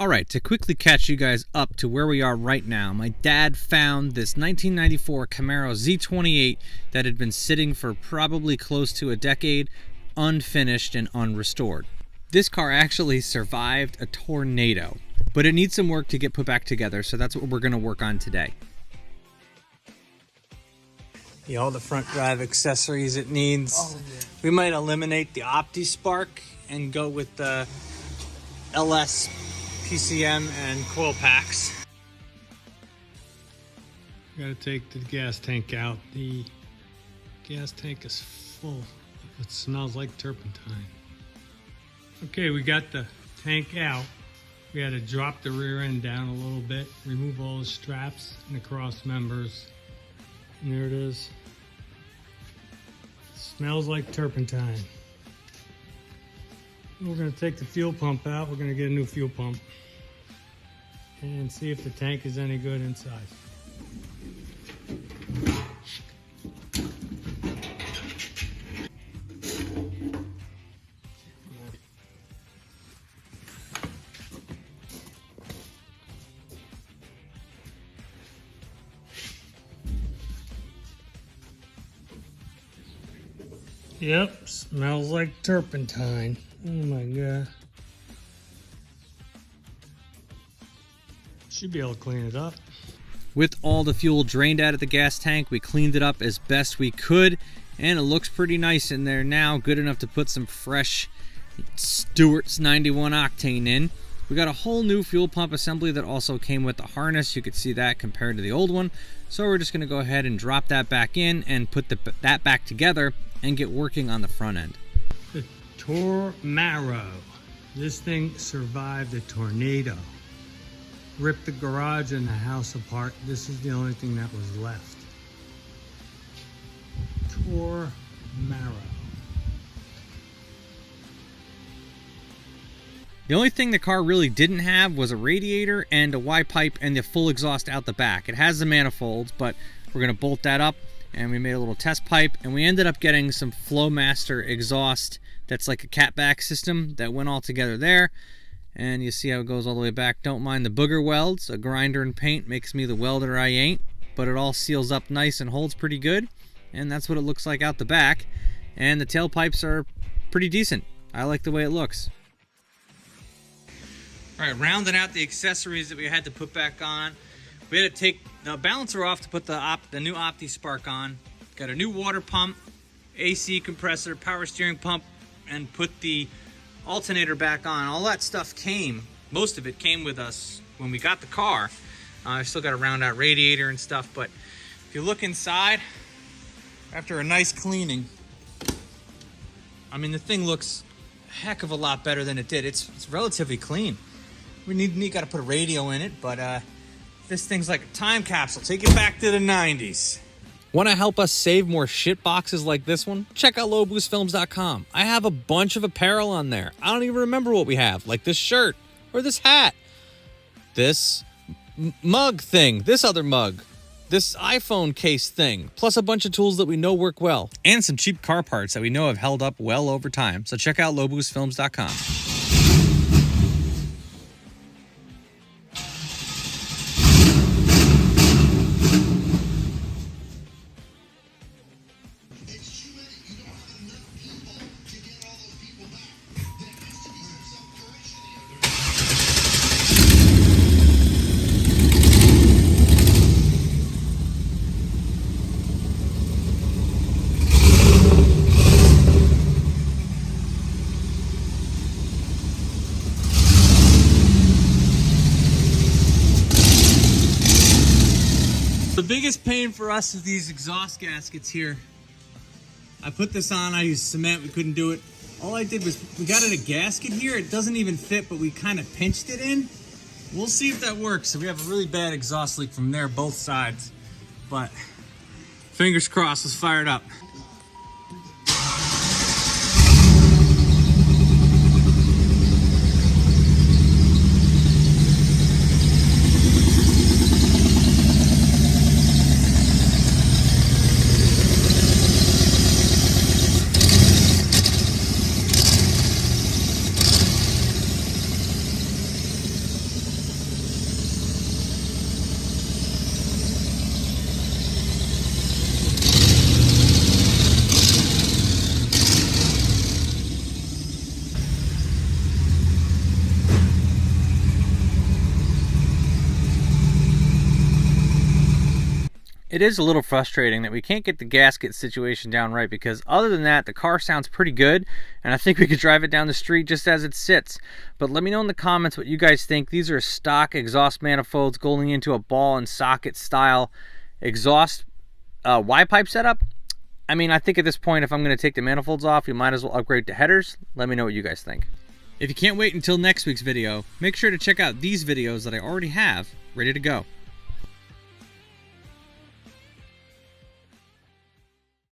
Alright, to quickly catch you guys up to where we are right now, my dad found this 1994 Camaro Z28 that had been sitting for probably close to a decade, unfinished and unrestored. This car actually survived a tornado, but it needs some work to get put back together, so that's what we're going to work on today. All the front drive accessories it needs. Oh, yeah. We might eliminate the OptiSpark and go with the LS PCM and coil packs. Gotta take the gas tank out. The gas tank is full. It smells like turpentine. Okay, we got the tank out. We had to drop the rear end down a little bit, remove all the straps and the cross members. And there it is. Smells like turpentine. We're going to take the fuel pump out. We're going to get a new fuel pump and see if the tank is any good inside. Yep, smells like turpentine. Oh my god. Should be able to clean it up. With all the fuel drained out of the gas tank, we cleaned it up as best we could, and it looks pretty nice in there now, good enough to put some fresh Stewart's 91 octane in. We got a whole new fuel pump assembly that also came with the harness. You could see that compared to the old one. So we're just going to go ahead and drop that back in and put that back together and get working on the front end. The Camaro. This thing survived a tornado. Ripped the garage and the house apart. This is the only thing that was left. Camaro. The only thing the car really didn't have was a radiator and a Y pipe and the full exhaust out the back. It has the manifolds, but we're going to bolt that up, and we made a little test pipe, and we ended up getting some Flowmaster exhaust that's like a catback system that went all together there. And you see how it goes all the way back. Don't mind the booger welds. A grinder and paint makes me the welder I ain't, but it all seals up nice and holds pretty good, and that's what it looks like out the back. And the tailpipes are pretty decent. I like the way it looks. All right, rounding out the accessories that we had to put back on. We had to take the balancer off to put the new OptiSpark on. Got a new water pump, AC compressor, power steering pump, and put the alternator back on. All that stuff came, most of it came with us when we got the car. I still got to round out radiator and stuff, but if you look inside, after a nice cleaning, I mean, the thing looks a heck of a lot better than it did. It's relatively clean. We got to put a radio in it, but this thing's like a time capsule. Take it back to the 90s. Want to help us save more shit boxes like this one? Check out lowboostfilms.com. I have a bunch of apparel on there. I don't even remember what we have, like this shirt or this hat, this mug thing, this other mug, this iPhone case thing, plus a bunch of tools that we know work well, and some cheap car parts that we know have held up well over time. So check out lowboostfilms.com. The biggest pain for us is these exhaust gaskets here. I put this on, I used cement, we couldn't do it. All I did was, we got it a gasket here, it doesn't even fit, but we kind of pinched it in. We'll see if that works. So we have a really bad exhaust leak from there, both sides. But fingers crossed, let's fire it up. It is a little frustrating that we can't get the gasket situation down right, because other than that, the car sounds pretty good, and I think we could drive it down the street just as it sits. But let me know in the comments what you guys think. These are stock exhaust manifolds going into a ball and socket style exhaust Y-pipe setup. I mean, I think at this point, if I'm going to take the manifolds off, you might as well upgrade to headers. Let me know what you guys think. If you can't wait until next week's video, make sure to check out these videos that I already have ready to go.